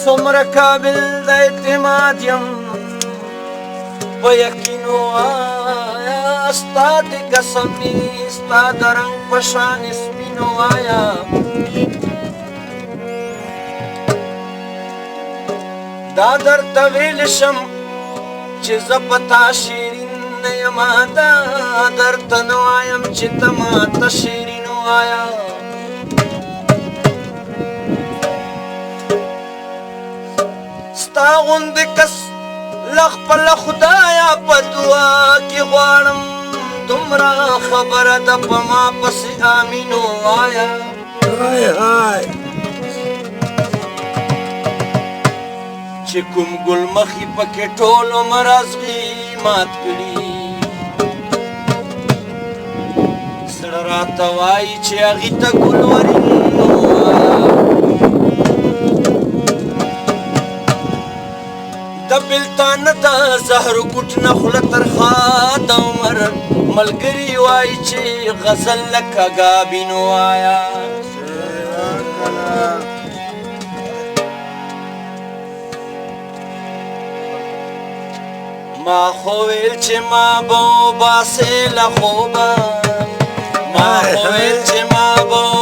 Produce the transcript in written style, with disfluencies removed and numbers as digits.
څومره قابل د اعتماد یم په یقین ووایه ستا د قسم مې ستا د رنګ په شان سپین ووایه دا درته ویلی شم چې زه په تا شیرین نه یمه دا درته نه وایم چې ته ماته شیرین ووایه ستا غوندې کس له خپله خدایه په دعا کې غواړم دومره خبره ده په ما پسې امین ووایه چې کوم ګل مخې پکې ټول عمر ازغي مات کړي زړه راته وایي چې هغې ته ګل ورین د بېلتانه د زهرو ګوټ نه خوله ترخه د عمر ملګري وایي چې غزل لکه ګابین ووایه ما خو ویل چې ما به وباسې له خوبه ما خو ویل چې ما به